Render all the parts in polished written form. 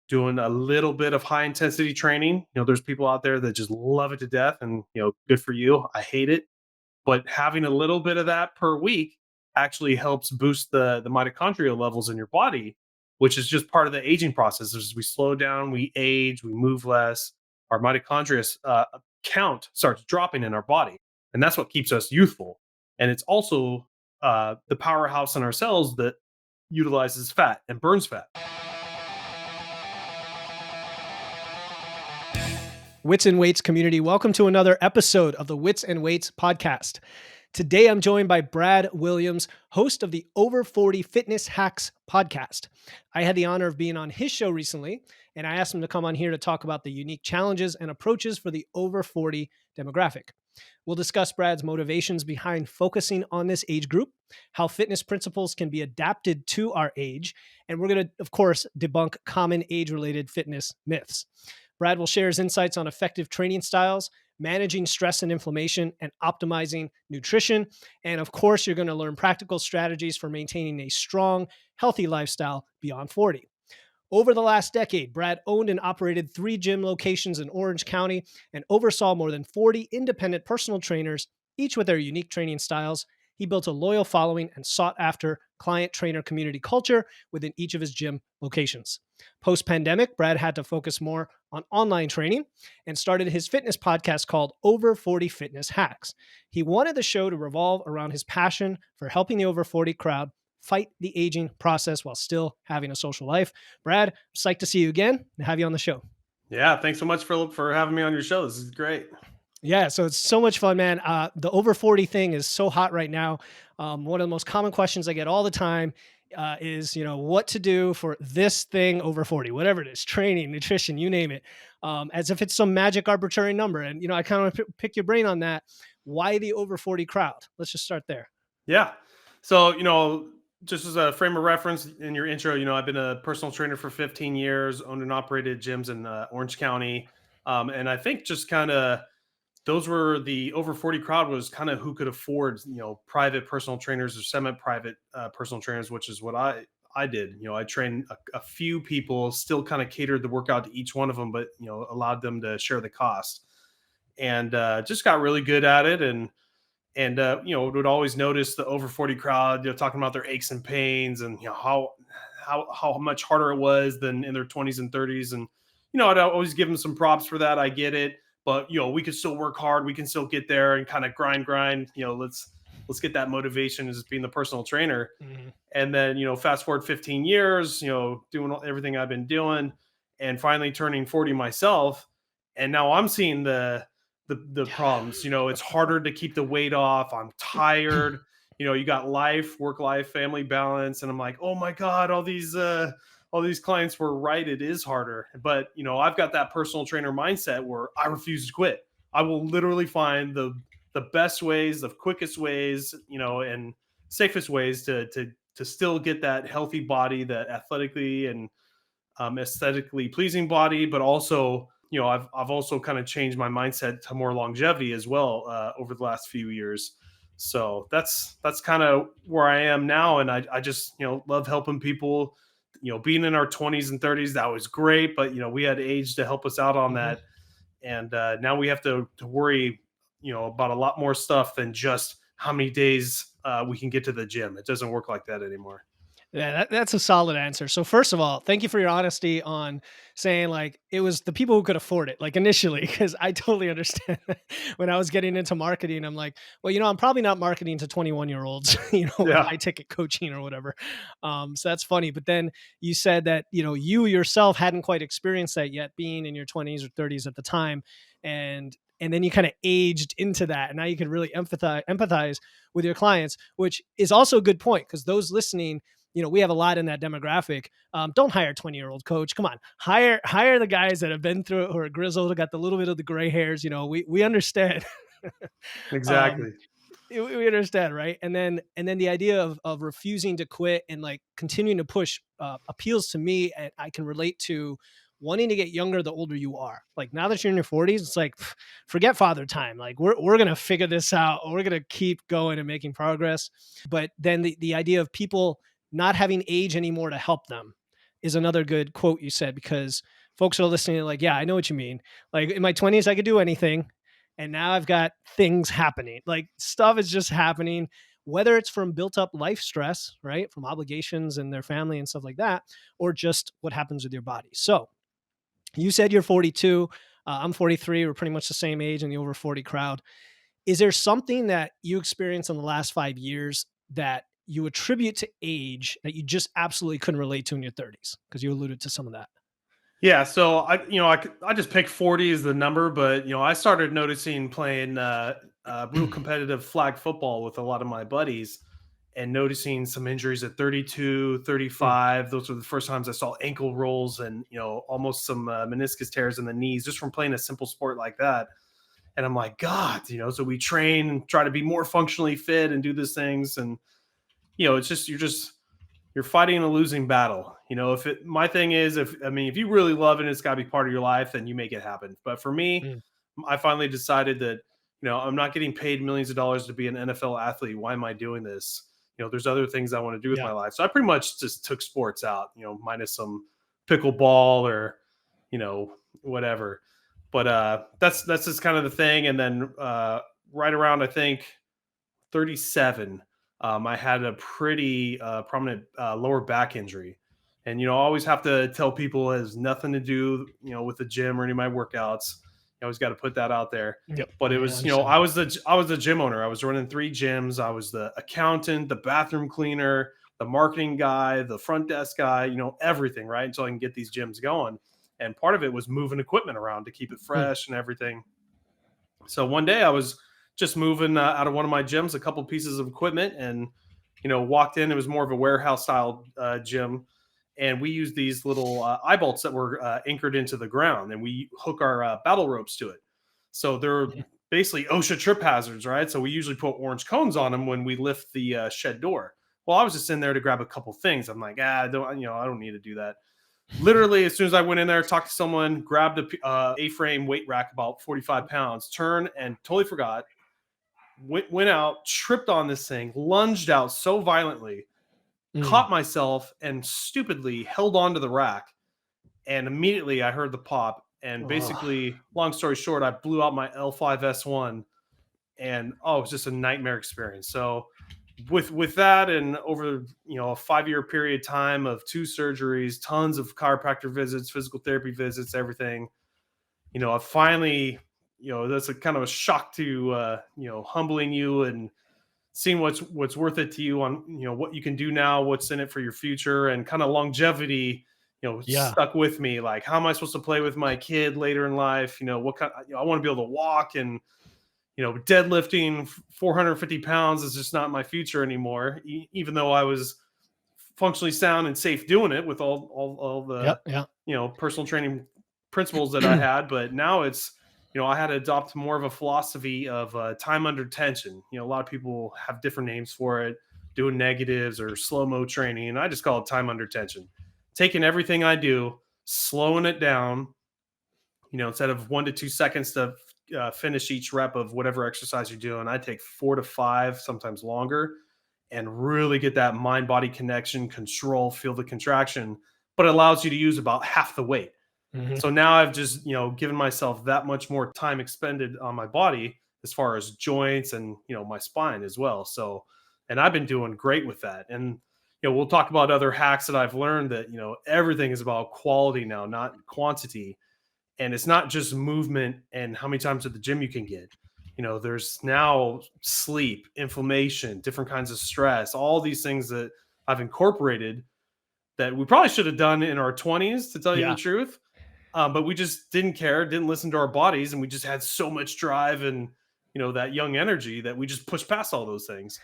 doing a little bit of high intensity training. There's people out there that just love it to death, and good for you. I hate it, but having a little bit of that per week actually helps boost the mitochondrial levels in your body, which is just part of the aging process. As we slow down, we age, we move less, our mitochondria count starts dropping in our body, and that's what keeps us youthful. And it's also the powerhouse in our cells that utilizes fat and burns fat. Wits and Weights community, welcome to another episode of the Wits and Weights podcast. Today, I'm joined by Brad Williams, host of the Over 40 Fitness Hacks podcast. I had the honor of being on his show recently, and I asked him to come on here to talk about the unique challenges and approaches for the over 40 demographic. We'll discuss Brad's motivations behind focusing on this age group, how fitness principles can be adapted to our age, and we're going to, of course, debunk common age-related fitness myths. Brad will share his insights on effective training styles, managing stress and inflammation, and optimizing nutrition. And of course, you're going to learn practical strategies for maintaining a strong, healthy lifestyle beyond 40. Over the last decade, Brad owned and operated 3 gym locations in Orange County and oversaw more than 40 independent personal trainers, each with their unique training styles. He built a loyal following and sought after client trainer community culture within each of his gym locations. Post-pandemic, Brad had to focus more on online training and started his fitness podcast called Over 40 Fitness Hacks. He wanted the show to revolve around his passion for helping the over 40 crowd fight the aging process while still having a social life. Brad, I'm psyched to see you again and have you on the show. Yeah, thanks so much for having me on your show. This is great. Yeah, so it's so much fun, man. The over 40 thing is so hot right now. One of the most common questions I get all the time is, what to do for this thing over 40, whatever it is, training, nutrition, you name it, as if it's some magic arbitrary number. And, I kind of want to pick your brain on that. Why the over 40 crowd? Let's just start there. Yeah. So, just as a frame of reference in your intro, I've been a personal trainer for 15 years, owned and operated gyms in Orange County. And I think just kind of those were the over 40 crowd was kind of who could afford, private personal trainers or semi-private personal trainers, which is what I did. I trained a few people, still kind of catered the workout to each one of them, but, allowed them to share the cost, and just got really good at it. And would always notice the over 40 crowd, talking about their aches and pains, and how much harder it was than in their 20s and 30s. And I'd always give them some props for that. I get it, but we could still work hard. We can still get there and kind of grind. Let's get that motivation as being the personal trainer. Mm-hmm. And then fast forward 15 years, doing everything I've been doing, and finally turning 40 myself, and now I'm seeing the problems. It's harder to keep the weight off. I'm tired. You got work life, family balance. And I'm like, oh my God, all these clients were right. It is harder. But, I've got that personal trainer mindset where I refuse to quit. I will literally find the best ways, the quickest ways, and safest ways to still get that healthy body, that athletically and aesthetically pleasing body, but also, I've also kind of changed my mindset to more longevity as well over the last few years. So that's kind of where I am now. And I just, love helping people. Being in our 20s and 30s, that was great, but we had age to help us out on that. And now we have to worry, about a lot more stuff than just how many days we can get to the gym. It doesn't work like that anymore. Yeah, that's a solid answer. So first of all, thank you for your honesty on saying like it was the people who could afford it, like initially, because I totally understand when I was getting into marketing, I'm like, well, I'm probably not marketing to 21-year-olds, high ticket coaching or whatever. So that's funny. But then you said that, you yourself hadn't quite experienced that yet, being in your 20s or 30s at the time. And then you kind of aged into that. And now you can really empathize with your clients, which is also a good point, because those listening, we have a lot in that demographic. Don't hire a 20-year-old coach. Come on, hire the guys that have been through it, who are grizzled, got the little bit of the gray hairs. We understand. Exactly. We understand, right? And then the idea of refusing to quit and like continuing to push appeals to me, and I can relate to wanting to get younger the older you are. Like now that you're in your 40s, it's like, forget father time. Like we're going to figure this out. We're going to keep going and making progress. But then the idea of people not having age anymore to help them. is another good quote you said, because folks are listening like, yeah, I know what you mean. Like in my 20s, I could do anything. And now I've got things happening. Like stuff is just happening, whether it's from built up life stress, right? From obligations and their family and stuff like that, or just what happens with your body. So you said you're 42. I'm 43. We're pretty much the same age in the over 40 crowd. Is there something that you experienced in the last 5 years that you attribute to age that you just absolutely couldn't relate to in your 30s? Because you alluded to some of that. Yeah, so I just picked 40 as the number, but I started noticing playing real competitive flag football with a lot of my buddies, and noticing some injuries at 32, Mm, 35. Those were the first times I saw ankle rolls and almost some meniscus tears in the knees just from playing a simple sport like that. And I'm like, God, so we train and try to be more functionally fit and do these things, and it's just you're fighting a losing battle. If it my thing is, if you really love it and it's got to be part of your life, then you make it happen. But for me, mm, I finally decided that I'm not getting paid millions of dollars to be an NFL athlete. Why am I doing this? There's other things I want to do with yeah. my life. So I pretty much just took sports out, minus some pickleball or whatever. But that's just kind of the thing. And then right around, I think, 37, I had a pretty prominent lower back injury. And, I always have to tell people it has nothing to do, with the gym or any of my workouts. You always got to put that out there. Yep. But it I was, understand. I was the gym owner. I was running 3 gyms. I was the accountant, the bathroom cleaner, the marketing guy, the front desk guy, everything, right? Until I can get these gyms going. And part of it was moving equipment around to keep it Mm, fresh and everything. So one day I was just moving out of one of my gyms a couple pieces of equipment, and walked in. It was more of a warehouse style gym, and we used these little eye bolts that were anchored into the ground, and we hook our battle ropes to it. So they're mm, basically OSHA trip hazards, right? So we usually put orange cones on them when we lift the shed door. Well, I was just in there to grab a couple things. I'm like, I don't need to do that. Literally, as soon as I went in there, talked to someone, grabbed a frame weight rack about 45 pounds, turned and totally forgot, went out, tripped on this thing, lunged out so violently, mm. caught myself, and stupidly held onto the rack. And immediately I heard the pop. And Oh, basically, long story short, I blew out my L5S1, and it was just a nightmare experience. So with that, and over a 5 year period of time of 2 surgeries, tons of chiropractor visits, physical therapy visits, everything, I finally, that's a kind of a shock to humbling you and seeing what's worth it to you on what you can do now, what's in it for your future, and kind of longevity. yeah. Stuck with me. Like, how am I supposed to play with my kid later in life? What kind? I want to be able to walk, and deadlifting 450 pounds is just not my future anymore. Even though I was functionally sound and safe doing it with all the Yep. Yeah. personal training principles that I had. But now it's I had to adopt more of a philosophy of time under tension. A lot of people have different names for it, doing negatives or slow mo training, and I just call it time under tension. Taking everything I do, slowing it down, instead of 1 to 2 seconds to finish each rep of whatever exercise you're doing, I take 4 to 5, sometimes longer, and really get that mind body connection, control, feel the contraction, but it allows you to use about half the weight. Hmm. So now I've just, given myself that much more time expended on my body as far as joints and, my spine as well. So, and I've been doing great with that. And, we'll talk about other hacks that I've learned that, everything is about quality now, not quantity. And it's not just movement and how many times at the gym you can get. There's now sleep, inflammation, different kinds of stress, all these things that I've incorporated that we probably should have done in our 20s, to tell you the Yeah. truth. But we just didn't care, didn't listen to our bodies, and we just had so much drive and that young energy that we just pushed past all those things.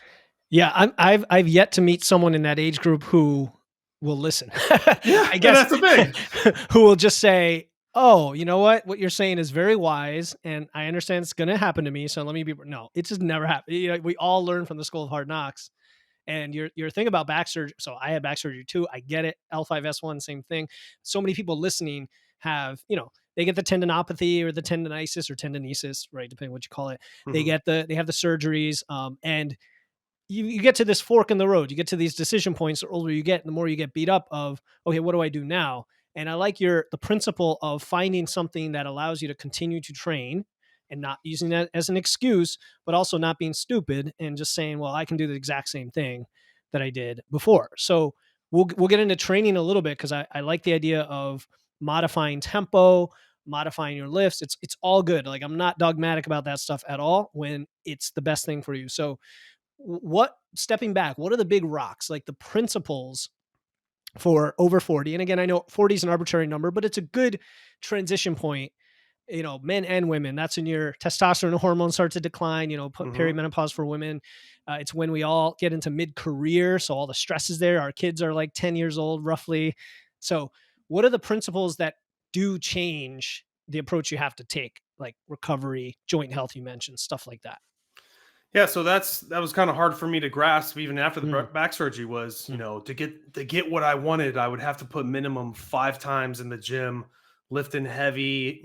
Yeah, I've yet to meet someone in that age group who will listen. Yeah, I and guess that's the thing. who will just say, "Oh, you know what? What you're saying is very wise, and I understand it's going to happen to me. So let me be." No, it just never happened. We all learn from the school of hard knocks. And your thing about back surgery. So I had back surgery too. I get it. L5S1, same thing. So many people listening have, they get the tendinopathy or the tendonitis or tendonesis, right? Depending on what you call it. Mhm. They have the surgeries, and you get to this fork in the road. You get to these decision points. The older you get, the more you get beat up of, okay, what do I do now? And I like the principle of finding something that allows you to continue to train and not using that as an excuse, but also not being stupid and just saying, well, I can do the exact same thing that I did before. So we'll get into training a little bit because I like the idea of modifying tempo, modifying your lifts. It's all good. Like I'm not dogmatic about that stuff at all when it's the best thing for you. So what stepping back, what are the big rocks, like the principles for over 40? And again, I know 40 is an arbitrary number, but it's a good transition point. Men and women, that's when your testosterone hormones start to decline, Hmm. perimenopause for women. It's when we all get into mid-career. So all the stress is there. Our kids are like 10 years old, roughly. So what are the principles that do change the approach you have to take, like recovery, joint health, you mentioned, stuff like that? Yeah, so that was kind of hard for me to grasp even after the Mm, back surgery was, mm, to get what I wanted, I would have to put minimum 5 times in the gym, lifting heavy,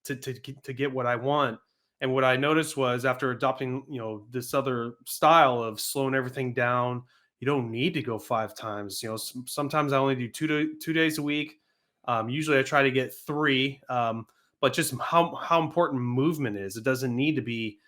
to get what I want. And what I noticed was after adopting, this other style of slowing everything down, you don't need to go 5 times. Sometimes I only do 2 days a week. Usually I try to get three. But just how important movement is. It doesn't need to be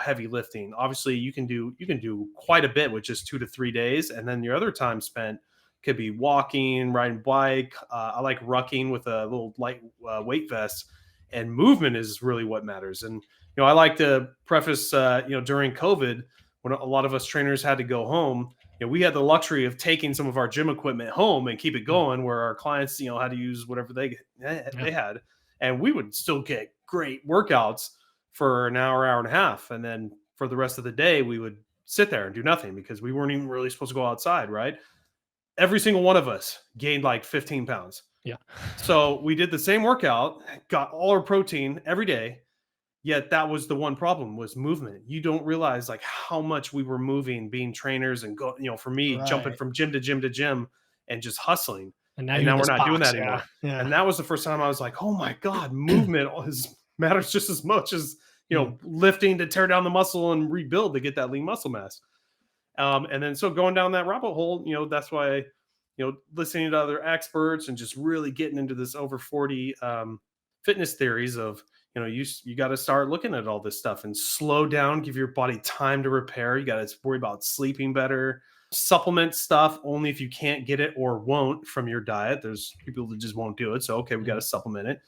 heavy lifting. Obviously you can do quite a bit with just 2 to 3 days, and then your other time spent could be walking, riding bike. I like rucking with a little light weight vest, and movement is really what matters. And I like to preface during COVID, when a lot of us trainers had to go home, we had the luxury of taking some of our gym equipment home and keep it mm. going, where our clients had to use whatever Yeah. they had, and we would still get great workouts for an hour, hour and a half. And then for the rest of the day, we would sit there and do nothing because we weren't even really supposed to go outside, right? Every single one of us gained like 15 pounds. Yeah. So we did the same workout, got all our protein every day. Yet that was the one problem, was movement. You don't realize like how much we were moving, being trainers, and for me, jumping Right. from gym to gym to gym and just hustling. And now And you're in now we're this not doing box. that Yeah. anymore. Yeah. And that was the first time I was like, oh my God, movement matters just as much as Mm, lifting to tear down the muscle and rebuild to get that lean muscle mass. And then so going down that rabbit hole, that's why, listening to other experts and just really getting into this over 40 fitness theories of, you got to start looking at all this stuff and slow down, give your body time to repair. You got to worry about sleeping better, supplement stuff only if you can't get it or won't from your diet. There's people that just won't do it. So, okay, we got mm. to supplement it.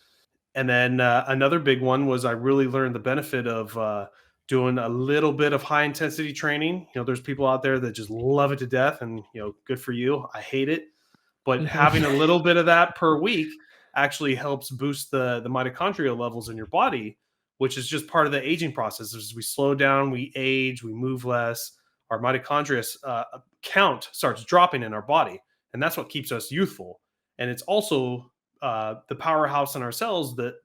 And then another big one was I really learned the benefit of doing a little bit of high intensity training. There's people out there that just love it to death, and good for you. I hate it, but Mhm. having a little bit of that per week actually helps boost the mitochondrial levels in your body, which is just part of the aging process. As we slow down, we age, we move less. Our mitochondria count starts dropping in our body, and that's what keeps us youthful. And it's also the powerhouse in our cells that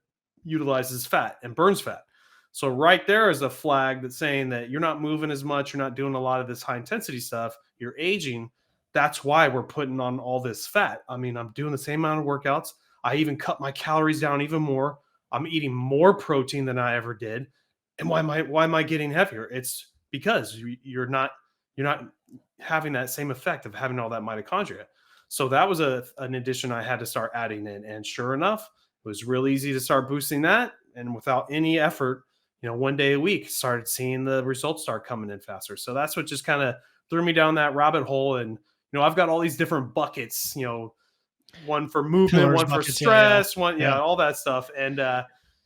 utilizes fat and burns fat. So right there is a flag that's saying that you're not moving as much, you're not doing a lot of this high intensity stuff, you're aging. That's why we're putting on all this fat. I mean, I'm doing the same amount of workouts. I even cut my calories down even more. I'm eating more protein than I ever did. And why am I getting heavier? It's because you're not having that same effect of having all that mitochondria. So that was an addition I had to start adding in. And sure enough, it was real easy to start boosting that. And without any effort, one day a week, started seeing the results start coming in faster. So that's what just kind of threw me down that rabbit hole. And, I've got all these different buckets, one for movement, Pillars, one for buckets. Yeah. Yeah. stress, one, Yeah. yeah, all that stuff. And,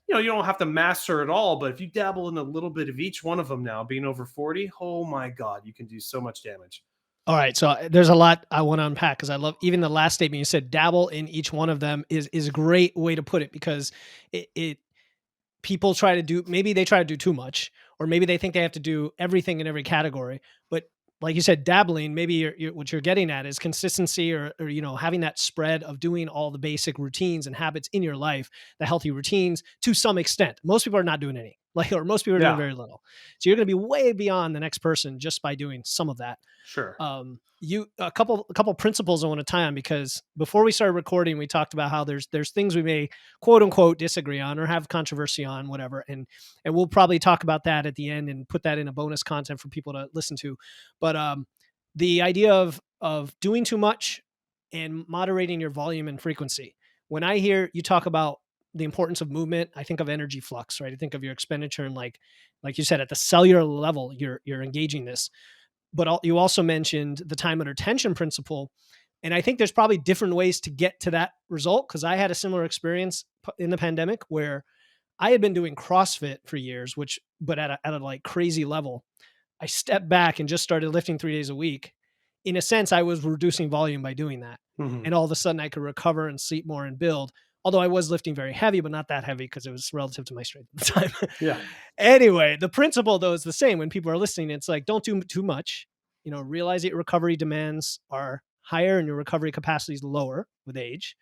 you don't have to master it all, but if you dabble in a little bit of each one of them now, being over 40, oh my God, you can do so much damage. All right. So there's a lot I want to unpack because I love even the last statement you said, dabble in each one of them is a great way to put it because it people try to do, maybe they try to do too much, or maybe they think they have to do everything in every category. But like you said, dabbling, maybe what you're getting at is consistency, or having that spread of doing all the basic routines and habits in your life, the healthy routines to some extent. Most people are not doing any. like, or most people are doing Yeah. very little. So you're going to be way beyond the next person just by doing some of that. Sure. You a couple principles I want to tie on, because before we started recording, we talked about how there's things we may quote unquote disagree on or have controversy on, whatever, and we'll probably talk about that at the end and put that in a bonus content for people to listen to. But the idea of doing too much and moderating your volume and frequency. When I hear you talk about the importance of movement, I think of energy flux, right? I think of your expenditure, and like you said, at the cellular level, you're engaging this. But you also mentioned the time under tension principle. And I think there's probably different ways to get to that result, because I had a similar experience in the pandemic where I had been doing CrossFit for years, but at a like crazy level. I stepped back and just started lifting 3 days a week. In a sense, I was reducing volume by doing that. Hmm. And all of a sudden I could recover and sleep more and build. Although I was lifting very heavy, but not that heavy because it was relative to my strength at the time. Yeah. Anyway, the principle though is the same. When people are listening, it's like, don't do too much. Realize that your recovery demands are higher and your recovery capacity is lower with age.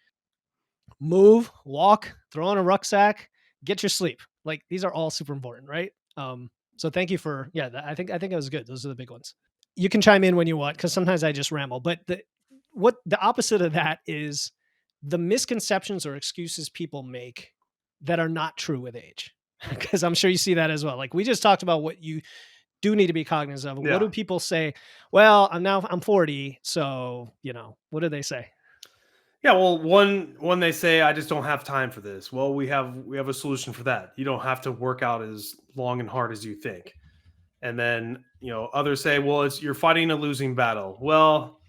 Move, walk, throw on a rucksack, get your sleep. Like, these are all super important, right? So thank you for, yeah, I think it was good. Those are the big ones. You can chime in when you want, because sometimes I just ramble. But the opposite of that is the misconceptions or excuses people make that are not true with age. Because I'm sure you see that as well. Like, we just talked about what you do need to be cognizant of. What Yeah. do people say? Well, I'm 40, so what do they say? Yeah, well, one they say, I just don't have time for this. Well, we have a solution for that. You don't have to work out as long and hard as you think. And then, others say, well, it's you're fighting a losing battle. Well,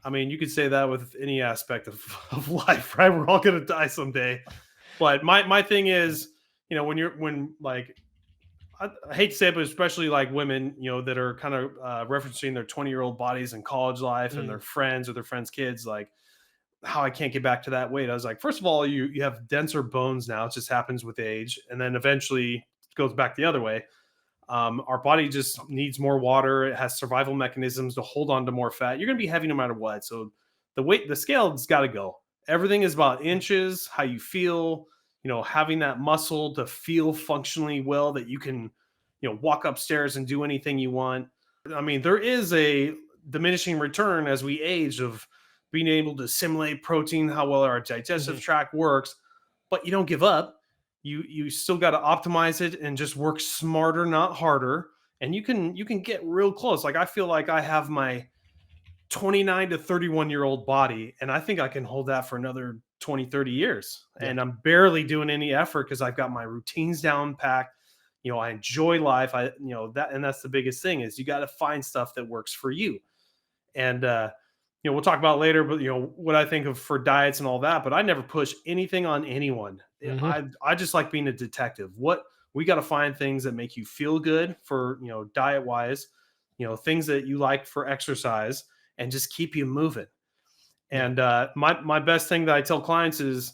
I mean, you could say that with any aspect of life, right? We're all gonna die someday. But my thing is, when like I hate to say it, but especially like women, that are kind of referencing their 20-year-old bodies in college life and Mm, their friends or their friends' kids, like how I can't get back to that weight. I was like, first of all, you have denser bones now. It just happens with age, and then eventually it goes back the other way. Our body just needs more water. It has survival mechanisms to hold on to more fat. You're going to be heavy no matter what. So the scale's got to go. Everything is about mm, inches, how you feel, having that muscle to feel functionally well that you can, walk upstairs and do anything you want. I mean, there is a diminishing return as we age of being able to assimilate protein, how well our digestive mhm. tract works, but you don't give up. You still got to optimize it and just work smarter, not harder. And you can get real close. Like, I feel like I have my 29 to 31-year-old body, and I think I can hold that for another 20, 30 years. Yeah, And I'm barely doing any effort because I've got my routines down packed. I enjoy life. That's the biggest thing is you got to find stuff that works for you. And we'll talk about later, but what I think of for diets and all that. But I never push anything on anyone. hmm, I just like being a detective. What we got to find things that make you feel good for diet wise, things that you like for exercise, and just keep you moving. yeah, And my best thing that I tell clients is,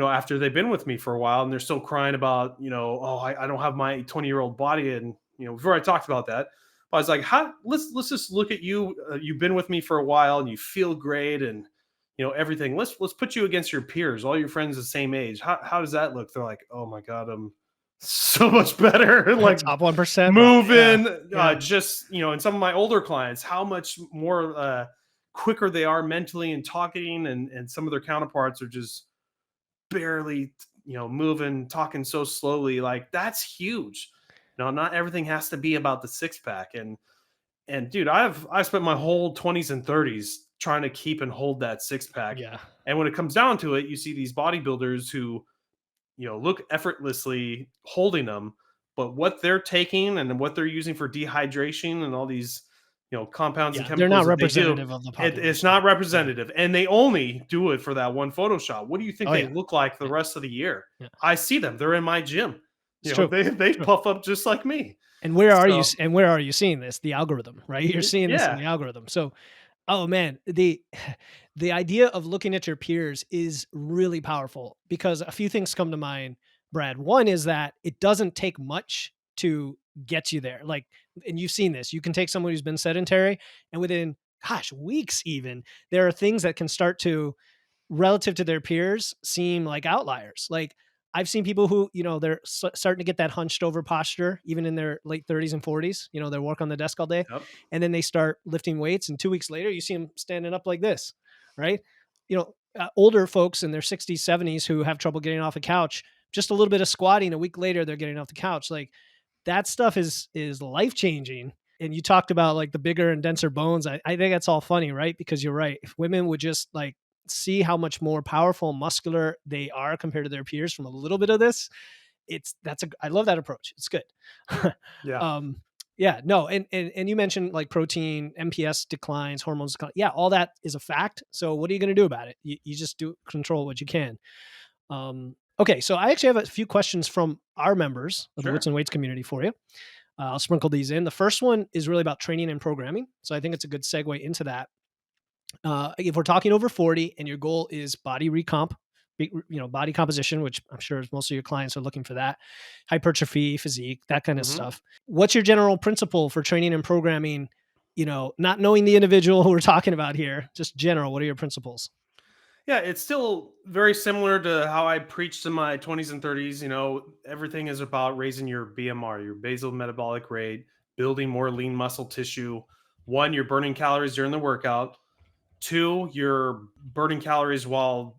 after they've been with me for a while and they're still crying about, oh, I don't have my 20-year-old body, and before I talked about that, I was like, how let's just look at you. You've been with me for a while and you feel great, and everything. Let's put you against your peers, all your friends the same age. How does that look? They're like, oh my god, I'm so much better. Like top 1%, probably. Yeah, moving, yeah, just and some of my older clients, how much more quicker they are mentally and talking, and some of their counterparts are just barely moving, talking so slowly. Like, that's huge. Not everything has to be about the six pack. And dude, I've spent my whole 20s and 30s trying to keep and hold that six pack. yeah, And when it comes down to it, you see these bodybuilders who look effortlessly holding them, but what they're taking and what they're using for dehydration and all these compounds and yeah. They're not chemicals that they do, representative of the it's population. not Yeah, representative, and they only do it for that one Photoshop. What do you think oh they yeah, look like the yeah, rest of the year? yeah. I see them, they're in my gym. It's true. They It's true. puff up just like me. And where are you? So And where are you seeing this? The algorithm, right? You're seeing this in yeah. the algorithm. So, oh man, the idea of looking at your peers is really powerful, because a few things come to mind, Brad. One is that it doesn't take much to get you there. Like, and you've seen this. You can take someone who's been sedentary, and within, gosh, weeks even, there are things that can start to, relative to their peers, seem like outliers. Like, I've seen people who, they're starting to get that hunched over posture, even in their late 30s and 40s. They work on the desk all day, Yep. and then they start lifting weights. And 2 weeks later, you see them standing up like this, right? Older folks in their 60s, 70s who have trouble getting off a couch, just a little bit of squatting, a week later, they're getting off the couch. Like that stuff is life changing. And you talked about like the bigger and denser bones. I think that's all funny, right? Because you're right. If women would just like see how much more powerful and muscular they are compared to their peers from a little bit of this, I love that approach. It's good. Yeah. um, yeah, no, and you mentioned like protein, MPS declines, hormones decline. Yeah, all that is a fact. So what are you going to do about it? You just do control what you can. Okay, so I actually have a few questions from our members of the Wits Sure. and Weights community for you. I'll sprinkle these in. The first one is really about training and programming. So I think it's a good segue into that. If we're talking over 40 and your goal is body recomp, body composition, which I'm sure most of your clients are looking for that, hypertrophy, physique, that kind of Hmm. stuff. What's your general principle for training and programming? Not knowing the individual who we're talking about here, just general, what are your principles? Yeah, it's still very similar to how I preached in my 20s and 30s. Everything is about raising your BMR, your basal metabolic rate, building more lean muscle tissue. One, you're burning calories during the workout. Two, you're burning calories while,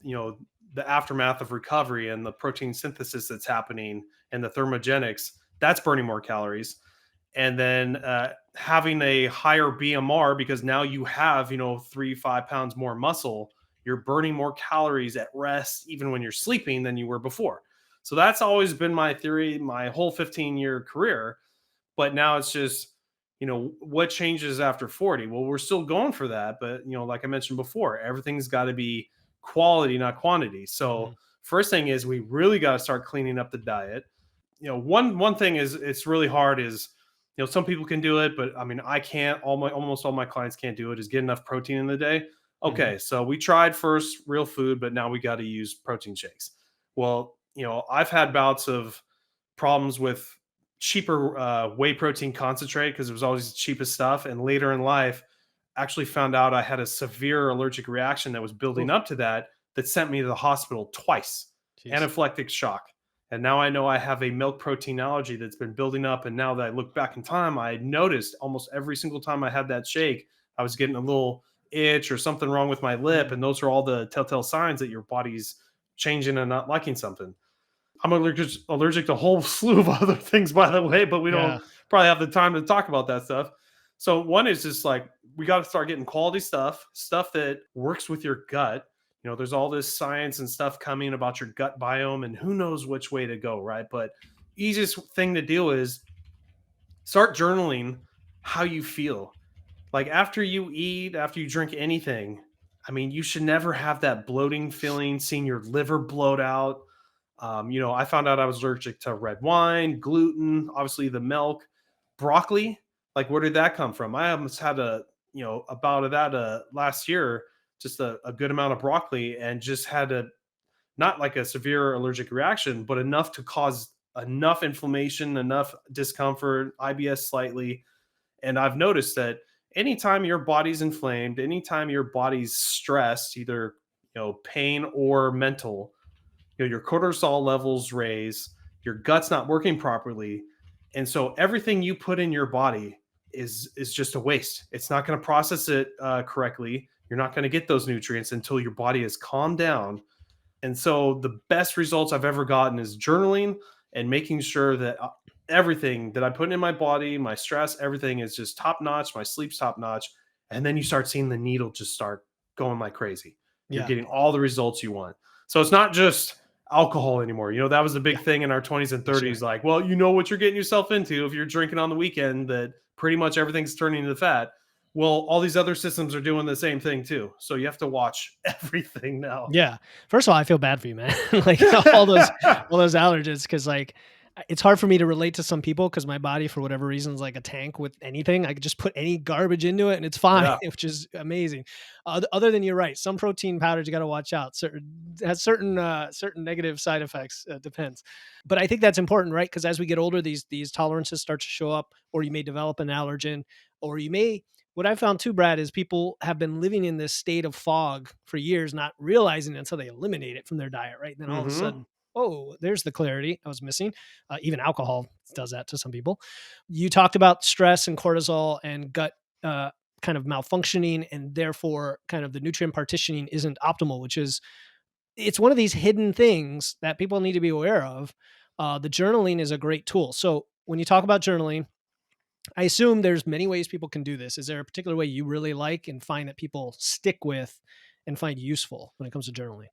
the aftermath of recovery and the protein synthesis that's happening and the thermogenics, that's burning more calories. And then having a higher BMR because now you have 3 5 pounds more muscle. You're burning more calories at rest even when you're sleeping than you were before. So that's always been my theory my whole 15-year career. But now it's just, what changes after 40? Well, we're still going for that, but like I mentioned before, everything's got to be quality, not quantity. So Mhm. first thing is we really got to start cleaning up the diet. One thing is it's really hard is, some people can do it, but I mean I can't. Almost all my clients can't do it. Is get enough protein in the day. Mhm. Okay, so we tried first real food, but now we got to use protein shakes. Well, I've had bouts of problems with cheaper whey protein concentrate because it was always the cheapest stuff, and later in life actually found out I had a severe allergic reaction that was building Oof. up to that sent me to the hospital twice, Jeez. anaphylactic shock. And now I know I have a milk protein allergy that's been building up. And now that I look back in time, I noticed almost every single time I had that shake, I was getting a little itch or something wrong with my lip. Mm. And those are all the telltale signs that your body's changing and not liking something. I'm allergic to a whole slew of other things, by the way, but we Yeah. don't probably have the time to talk about that stuff. So one is just like we got to start getting quality stuff that works with your gut. There's all this science and stuff coming about your gut biome, and who knows which way to go, right? But easiest thing to do is start journaling how you feel. Like after you eat, after you drink anything, I mean, you should never have that bloating feeling, seeing your liver bloat out. I found out I was allergic to red wine, gluten, obviously the milk, broccoli. Like, where did that come from? I almost had a bout of that last year, just a good amount of broccoli, and just had a not like a severe allergic reaction, but enough to cause enough inflammation, enough discomfort, IBS slightly. And I've noticed that anytime your body's inflamed, anytime your body's stressed, either pain or mental, your cortisol levels raise, your gut's not working properly, and so everything you put in your body is just a waste. It's not going to process it correctly. You're not going to get those nutrients until your body is calmed down. And so the best results I've ever gotten is journaling and making sure that everything that I put in my body, my stress, everything is just top notch. My sleep's top notch. And then you start seeing the needle just start going like crazy. You're Yeah. getting all the results you want. So it's not just alcohol anymore. That was the Yeah. big thing in our 20s and For sure. 30s. Like, well, you know what you're getting yourself into if you're drinking on the weekend, that pretty much everything's turning to fat. Well, all these other systems are doing the same thing too. So you have to watch everything now. Yeah. First of all, I feel bad for you, man. Like all those allergens, because like it's hard for me to relate to some people because my body, for whatever reason, is like a tank with anything. I could just put any garbage into it and it's fine, Yeah. which is amazing. Other than you're right, some protein powders you got to watch out. Certain has certain negative side effects. Depends, but I think that's important, right? Because as we get older, these tolerances start to show up, or you may develop an allergen, or you may what I found too, Brad, is people have been living in this state of fog for years, not realizing it until they eliminate it from their diet, right? And then all of a Hmm. sudden, oh, there's the clarity I was missing. Even alcohol does that to some people. You talked about stress and cortisol and gut uh, kind of malfunctioning, and therefore, kind of the nutrient partitioning isn't optimal, which is it's one of these hidden things that people need to be aware of. The journaling is a great tool. So when you talk about journaling, I assume there's many ways people can do this. Is there a particular way you really like and find that people stick with and find useful when it comes to journaling?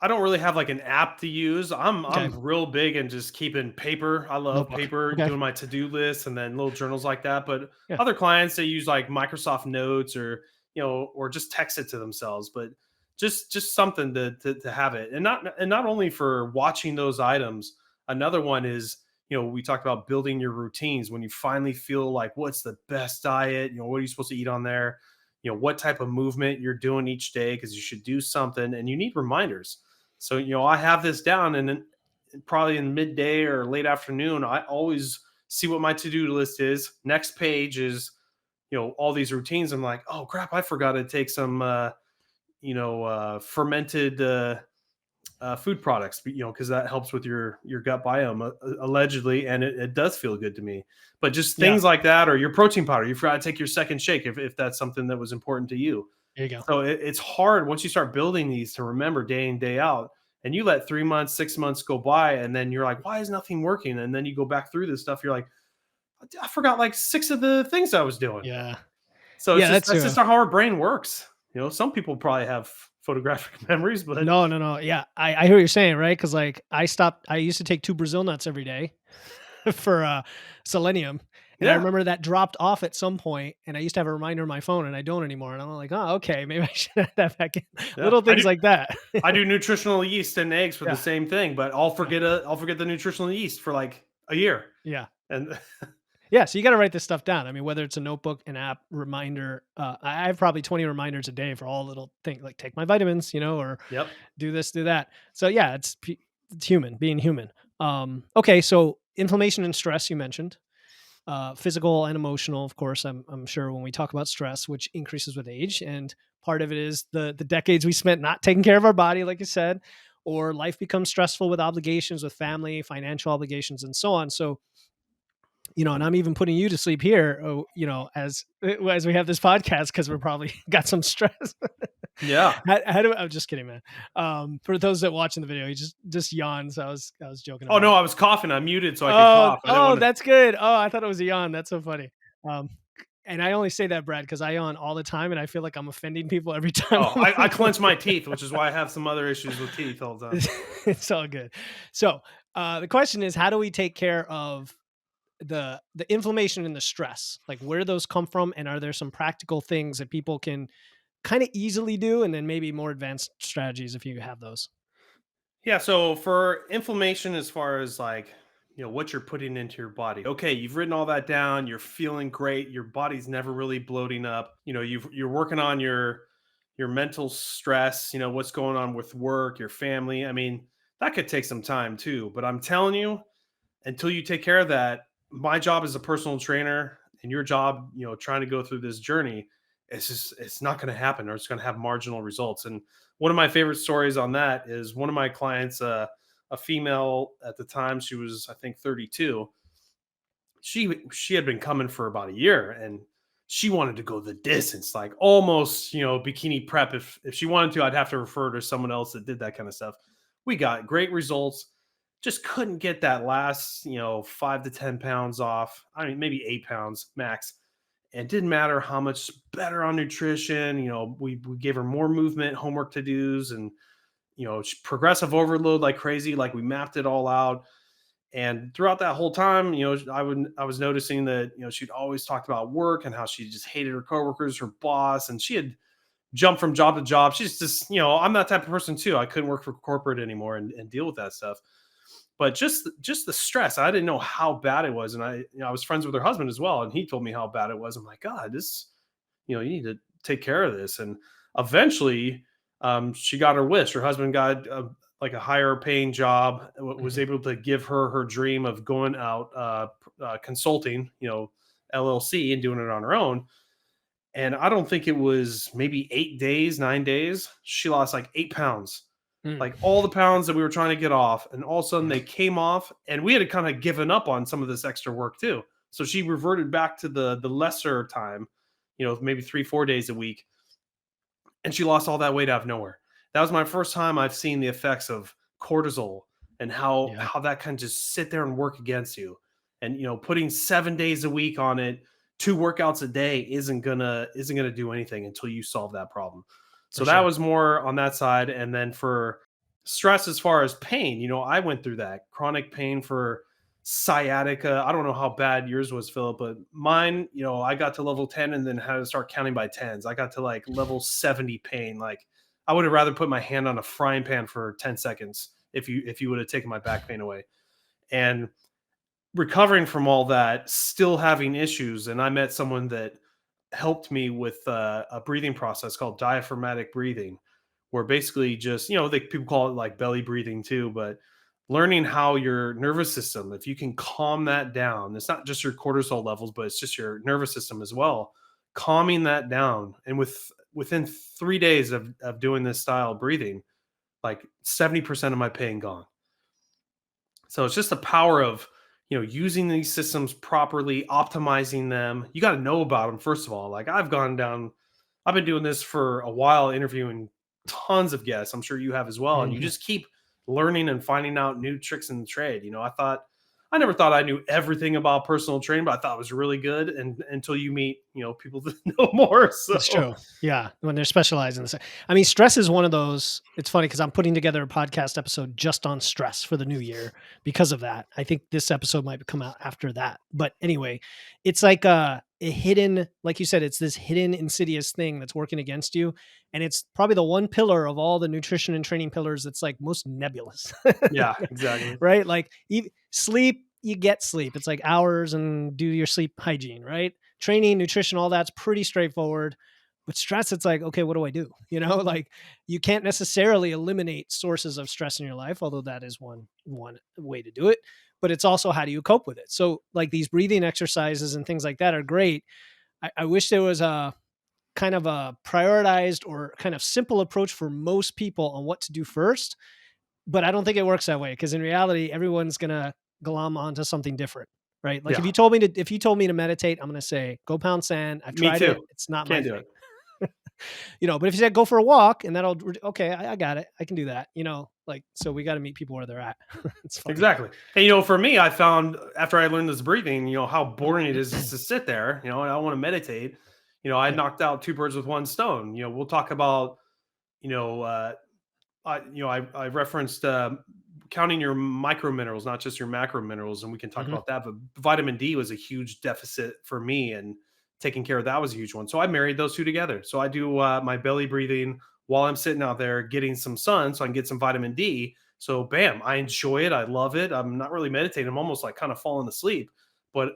I don't really have like an app to use. Okay. I'm real big and just keeping paper. I love Notebook. paper, Okay. doing my to-do lists and then little journals like that. But Yeah. other clients they use like Microsoft Notes or or just text it to themselves. But just something to have it. And not only for watching those items, another one is, we talked about building your routines when you finally feel like what's the best diet, what are you supposed to eat on there? What type of movement you're doing each day because you should do something and you need reminders. So, I have this down and then probably in midday or late afternoon, I always see what my to-do list is. Next page is, all these routines. I'm like, oh crap, I forgot to take some, fermented food products, because that helps with your gut biome allegedly, and it does feel good to me. But just Yeah. things like that, or your protein powder, you forgot to take your second shake if that's something that was important to you. There you go. So it's hard once you start building these to remember day in, day out. And you let 3 months, 6 months go by, and then you're like, why is nothing working? And then you go back through this stuff. You're like, I forgot like six of the things I was doing. Yeah. So Yeah, that's just how our brain works. Some people probably have photographic memories, but no, no, no. Yeah. I hear what you're saying, right? Because like I used to take 2 Brazil nuts every day for selenium. And I yeah, remember that dropped off at some point, and I used to have a reminder on my phone, and I don't anymore. And I'm like, oh, okay, maybe I should add that back in. yeah. Little things like that. I do nutritional yeast and eggs for the Yeah. same thing, but Yeah. I'll forget the nutritional yeast for like a year. Yeah. And Yeah, so you gotta write this stuff down. I mean, whether it's a notebook, an app, reminder, I have probably 20 reminders a day for all little things, like take my vitamins, or yep. do this, do that. So yeah, it's human, being human. Okay, so inflammation and stress you mentioned, physical and emotional. Of course, I'm sure when we talk about stress, which increases with age, and part of it is the decades we spent not taking care of our body, like you said, or life becomes stressful with obligations, with family, financial obligations, and so on. So and I'm even putting you to sleep here, as we have this podcast because we're probably got some stress. Yeah. How do I'm just kidding, man. For those that watching the video, he just yawned. So I was joking Oh about no, it. I was coughing. I muted so I could Oh, cough. I didn't oh, want to. that's good. Oh, I thought it was a yawn. That's so funny. Um, and I only say that, Brad, because I yawn all the time, and I feel like I'm offending people every time. Oh, I clench my teeth, which is why I have some other issues with teeth all the time. It's all good. So the question is, how do we take care of the inflammation and the stress, like where those come from, and are there some practical things that people can kind of easily do, and then maybe more advanced strategies if you have those? Yeah, so for inflammation, as far as like, what you're putting into your body. Okay, you've written all that down, you're feeling great, your body's never really bloating up. You're working on your mental stress, what's going on with work, your family. I mean, that could take some time too, but I'm telling you, until you take care of that, my job as a personal trainer and your job, trying to go through this journey, it's not going to happen, or it's going to have marginal results. And one of my favorite stories on that is one of my clients, a female at the time, she was I think 32. She had been coming for about a year, and she wanted to go the distance, like almost bikini prep. If she wanted to, I'd have to refer her to someone else that did that kind of stuff. We got great results, just couldn't get that last 5 to 10 pounds off. I mean, maybe 8 pounds max. And it didn't matter how much better on nutrition. We gave her more movement, homework to dos, and progressive overload like crazy. Like we mapped it all out. And throughout that whole time, I was noticing that she'd always talked about work and how she just hated her coworkers, her boss, and she had jumped from job to job. She's just, I'm that type of person too. I couldn't work for corporate anymore and deal with that stuff. But just the stress, I didn't know how bad it was, and I was friends with her husband as well, and he told me how bad it was. I'm like, God, this, you need to take care of this. And eventually, she got her wish. Her husband got like a higher paying job, was Mhm. able to give her her dream of going out consulting, LLC, and doing it on her own. And I don't think it was maybe 8 days, 9 days. She lost like 8 pounds. Mm. like all the pounds that we were trying to get off, and all of a sudden Yeah. they came off, and we had kind of given up on some of this extra work too. So she reverted back to the lesser time, maybe 3 4 days a week, and she lost all that weight out of nowhere. That was my first time I've seen the effects of cortisol and how Yeah. how that can just sit there and work against you. And putting 7 days a week on it, 2 workouts a day isn't gonna do anything until you solve that problem. For So that sure. was more on that side. And then for stress as far as pain, I went through that chronic pain for sciatica. I don't know how bad yours was, Philip, but mine, I got to level 10 and then had to start counting by tens. I got to like level 70 pain. Like I would have rather put my hand on a frying pan for 10 seconds if you would have taken my back pain away. And recovering from all that, still having issues. And I met someone that helped me with a breathing process called diaphragmatic breathing, where basically just, people call it like belly breathing too, but learning how your nervous system, if you can calm that down, it's not just your cortisol levels, but it's just your nervous system as well, calming that down. And within 3 days of doing this style of breathing, like 70% of my pain gone. So it's just the power of, using these systems properly, optimizing them. You got to know about them first of all. Like I've been doing this for a while, interviewing tons of guests. I'm sure you have as well. And you Mhm. just keep learning and finding out new tricks in the trade. I never thought I knew everything about personal training, but I thought it was really good. And until you meet, people that know more. It's So true. Yeah, when they're specialized in this. I mean, stress is one of those. It's funny because I'm putting together a podcast episode just on stress for the new year because of that. I think this episode might come out after that. But anyway, it's like a hidden, like you said, it's this hidden insidious thing that's working against you. And it's probably the one pillar of all the nutrition and training pillars that's like most nebulous. yeah, exactly. Right? Like sleep, you get sleep. It's like hours and do your sleep hygiene, right? Training, nutrition, all that's pretty straightforward. But stress, it's like, okay, what do I do? Like you can't necessarily eliminate sources of stress in your life, although that is one way to do it. But it's also how do you cope with it? So like these breathing exercises and things like that are great. I wish there was a kind of a prioritized or kind of simple approach for most people on what to do first. But I don't think it works that way because in reality, everyone's gonna glom onto something different, right? Like Yeah, if you told me to meditate, I'm gonna say go pound sand. I've me tried it; too. it's not my Can't do thing. it. But if you said go for a walk, and that'll okay, I got it, I can do that. Like so, we got to meet people where they're at. It's funny. Exactly. And for me, I found after I learned this breathing, how boring it is just to sit there, and I want to meditate. I Yeah. knocked out two birds with one stone. We'll talk about, you know, I referenced counting your micro minerals, not just your macro minerals, and we can talk Hmm. about that. But vitamin D was a huge deficit for me, and taking care of that was a huge one. So I married those two together. So I do my belly breathing while I'm sitting out there getting some sun, so I can get some vitamin D. So bam, I enjoy it. I love it. I'm not really meditating. I'm almost like kind of falling asleep, but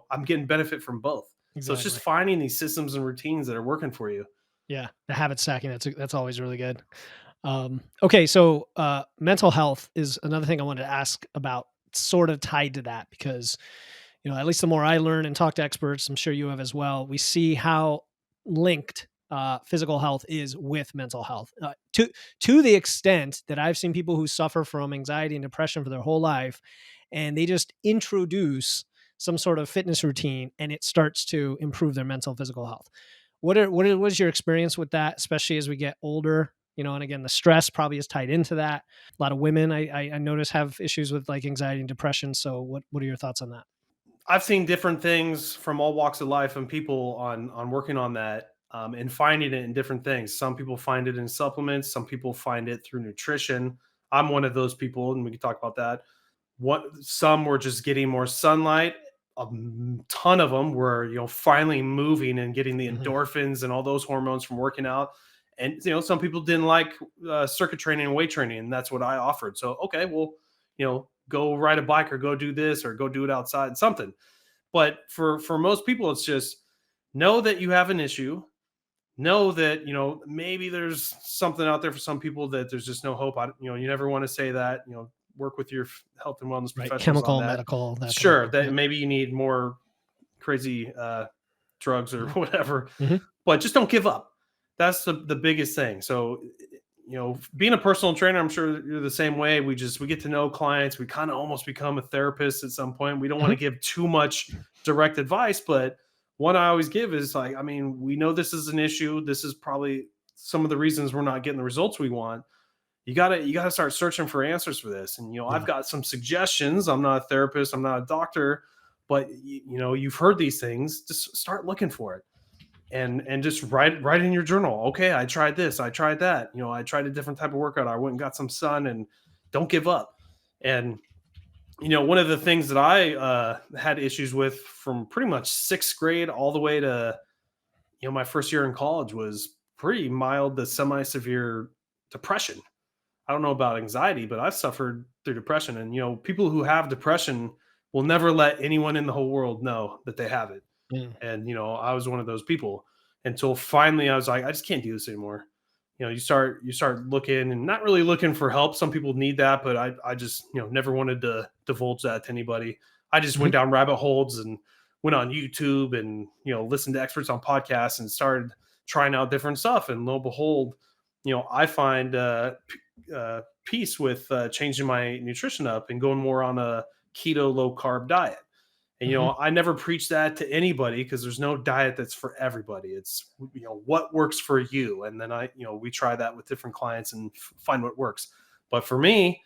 I'm getting benefit from both. So it's just Exactly. finding these systems and routines that are working for you. Yeah, the habit stacking. That's always really good. Okay, so mental health is another thing I wanted to ask about, sort of tied to that, because at least the more I learn and talk to experts, I'm sure you have as well. We see how linked physical health is with mental health, to the extent that I've seen people who suffer from anxiety and depression for their whole life, and they just introduce some sort of fitness routine, and it starts to improve their mental and physical health. What is your experience with that, especially as we get older? And again, the stress probably is tied into that. A lot of women I notice have issues with like anxiety and depression. So what are your thoughts on that? I've seen different things from all walks of life and people on working on that, and finding it in different things. Some people find it in supplements. Some people find it through nutrition. I'm one of those people, and we can talk about that. What some were just getting more sunlight. A ton of them were, finally moving and getting the Mhm. endorphins and all those hormones from working out. And some people didn't like circuit training and weight training, and that's what I offered. So okay, well, go ride a bike or go do this or go do it outside, something. But for most people, it's just know that you have an issue. Know that maybe there's something out there for some people that there's just no hope. You never want to say that. Work with your health and wellness Right. professionals on Chemical, that. medical, that kind of Sure, thing. that Yep. maybe you need more crazy drugs or Mhm. whatever, Mhm. but just don't give up. That's the biggest thing. So being a personal trainer, I'm sure you're the same way. We get to know clients. We kind of almost become a therapist at some point. We don't want Mhm. to give too much direct advice, but one I always give is like, I mean, we know this is an issue. This is probably some of the reasons we're not getting the results we want. You gotta start searching for answers for this. And I've Yeah. got some suggestions. I'm not a therapist, I'm not a doctor, but you've heard these things. Just start looking for it and just write in your journal. Okay, I tried this, I tried that. I tried a different type of workout. I went and got some sun, and don't give up. And one of the things that I had issues with from pretty much sixth grade all the way to my first year in college was pretty mild to semi-severe depression. I don't know about anxiety, but I've suffered through depression. And people who have depression will never let anyone in the whole world know that they have it. Mm. And I was one of those people until finally I was like, I just can't do this anymore. You start looking and not really looking for help. Some people need that, but I just never wanted to divulge that to anybody. I just Mhm. went down rabbit holes and went on YouTube and listened to experts on podcasts and started trying out different stuff. And lo and behold, I find peace with changing my nutrition up and going more on a keto low carb diet. And Mhm. I never preach that to anybody because there's no diet that's for everybody. It's what works for you, and then we try that with different clients and find what works. But for me,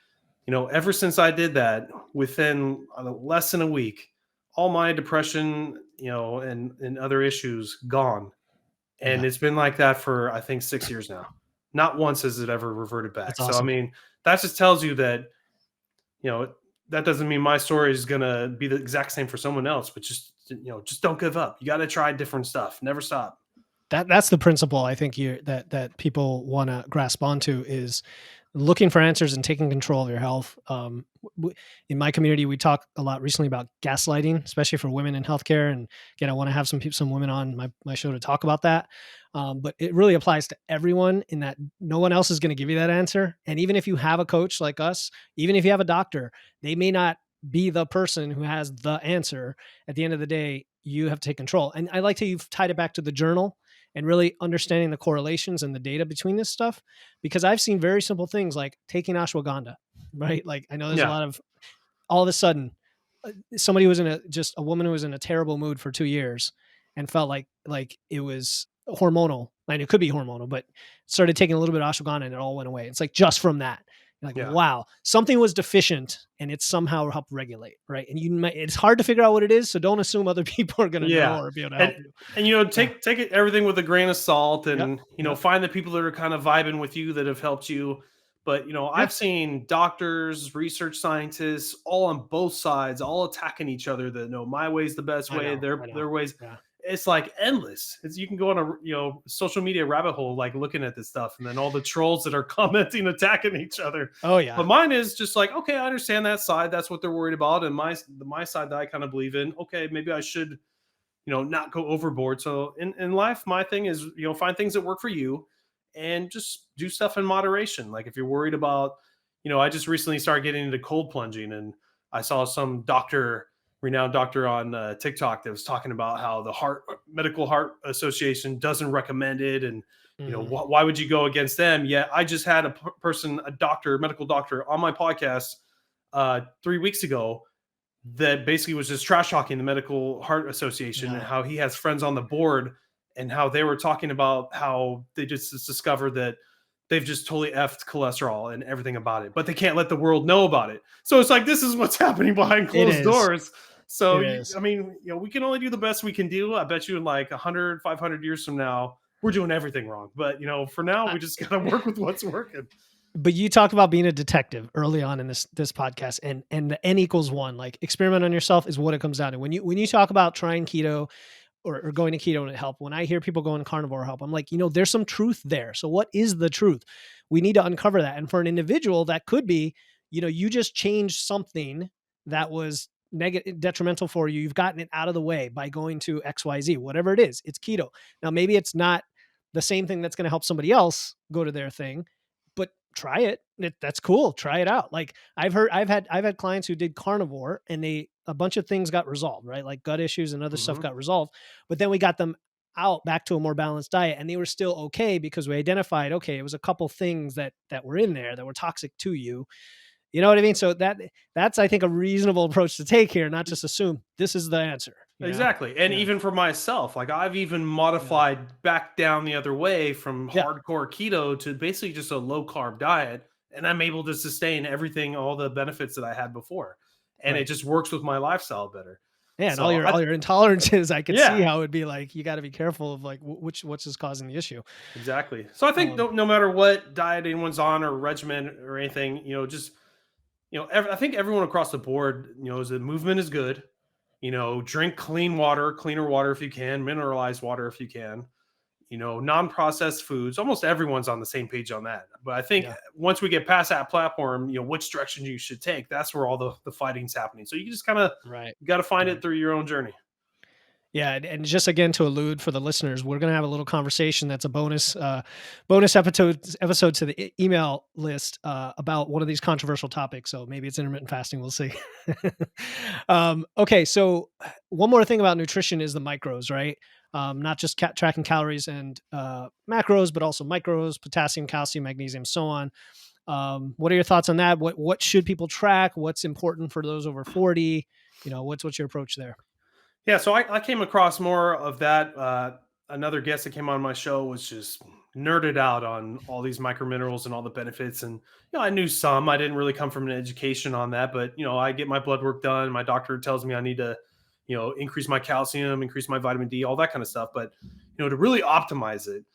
ever since I did that, within less than a week, all my depression, and other issues gone. And Yeah. it's been like that for I think 6 years now. Not once has it ever reverted That's back. So I awesome. mean, that just tells you that you know, that doesn't mean my story is gonna be the exact same for someone else, but just don't give up. You got to try different stuff. Never stop. That's the principle I think that people want to grasp onto is looking for answers and taking control of your health. In my community, we talk a lot recently about gaslighting, especially for women in healthcare. And again, I want to have some women on my show to talk about that. But it really applies to everyone in that no one else is going to give you that answer. And even if you have a coach like us, even if you have a doctor, they may not be the person who has the answer. At the end of the day, you have to take control. And I like how you've tied it back to the journal and really understanding the correlations and the data between this stuff, because I've seen very simple things like taking ashwagandha, right? Like I know there's a Yeah, lot of all of a sudden somebody was in just a woman who was in a terrible mood for 2 years and felt like it was hormonal. And it could be hormonal, but started taking a little bit of ashwagandha and it all went away. It's like just from that. You're like, yeah, wow, something was deficient and it somehow helped regulate, right? And it's hard to figure out what it is, so don't assume other people are going to know yeah. or be able to And help you. Yeah. take it everything with a grain of salt, Yep. and Yep. find the people that are kind of vibing with you that have helped you. But Yeah. I've seen doctors, research scientists, all on both sides, all attacking each other. That my way's the best I way. know. Their I know. their ways. Yeah. It's like endless. You can go on a social media rabbit hole like looking at this stuff, and then all the trolls that are commenting, attacking each other. Oh yeah. But mine is just like, okay, I understand that side. That's what they're worried about, and my side that I kind of believe in. Okay, maybe I should not go overboard. So in life, my thing is, find things that work for you and just do stuff in moderation. Like if you're worried about, I just recently started getting into cold plunging, and I saw some renowned doctor on TikTok that was talking about how the medical heart association doesn't recommend it. And, Mhm. why would you go against them? Yet I just had a doctor, medical doctor on my podcast 3 weeks ago that basically was just trash talking the Medical Heart Association and Yeah. how he has friends on the board and how they were talking about how they just discovered that they've just totally effed cholesterol and everything about it, but they can't let the world know about it. So it's like this is what's happening behind It closed is. doors. So It is. I mean, we can only do the best we can do. I bet you in like 100, 500 years from now, we're doing everything wrong. But for now, I we just got to work with what's working. but you talked about being a detective early on in this podcast, and the N equals 1, like, experiment on yourself is what it comes down to. When you talk about trying keto or going to keto to help, when I hear people going carnivore help, I'm like, there's some truth there. So what is the truth? We need to uncover that. And for an individual, that could be, you just changed something that was negative, detrimental for you. You've gotten it out of the way by going to XYZ, whatever it is. It's keto. Now, maybe it's not the same thing that's going to help somebody else go to their thing, but try it. That's cool. Try it out. Like I've had clients who did carnivore and a bunch of things got resolved, right? Like gut issues and other stuff Hmm. got resolved, but then we got them out back to a more balanced diet, and they were still okay because we identified, okay, it was a couple things that were in there that were toxic to you. You know what I mean? So that's I think a reasonable approach to take here, not just assume this is the answer, you know? Exactly. And Yeah. even for myself, like I've even Yeah. modified back down the other way from Yeah. hardcore keto to basically just a low carb diet. And I'm able to sustain everything, all the benefits that I had before. And it Right. just works with my lifestyle better. Yeah, and So all your intolerances, I could see yeah, how it'd be like, you gotta be careful of like which is causing the issue. exactly. So I think Um, no matter what diet anyone's on or regimen or anything, just, I think everyone across the board, is the movement is good. Drink clean water, cleaner water if you can, mineralized water if you can, non-processed foods. Almost everyone's on the same page on that. But I think yeah, once we get past that platform, which direction you should take, that's where all the fighting's happening. So you just kind of right, got to find right. it through your own journey. Yeah, and just again to allude for the listeners, we're gonna have a little conversation that's a bonus episode to the email list about one of these controversial topics. So maybe it's intermittent fasting. We'll see. Okay, so one more thing about nutrition is the micros, right? Not just tracking calories and macros, but also micros, potassium, calcium, magnesium, so on. What are your thoughts on that? What should people track? What's important for those over 40? What's your approach there? Yeah, so I came across more of that. Another guest that came on my show was just nerded out on all these microminerals and all the benefits. And I knew some. I didn't really come from an education on that, but I get my blood work done. My doctor tells me I need to, increase my calcium, increase my vitamin D, all that kind of stuff. But to really optimize it.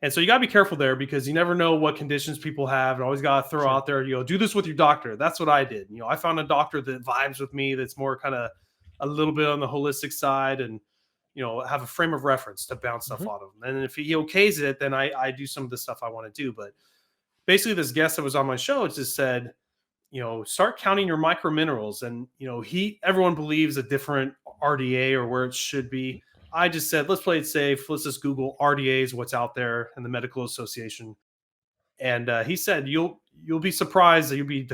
And so you got to be careful there because you never know what conditions people have. And always got to throw Sure. out there, do this with your doctor. That's what I did. I found a doctor that vibes with me, that's more kind of a little bit on the holistic side, and have a frame of reference to bounce stuff Hmm. out of him. And if he okays it, then I do some of the stuff I want to do. But basically, this guest that was on my show just said, start counting your micro minerals. And everyone believes a different RDA or where it should be. I just said, let's play it safe. Let's just Google RDAs, what's out there, and the Medical Association. And he said you'll be surprised that you'll be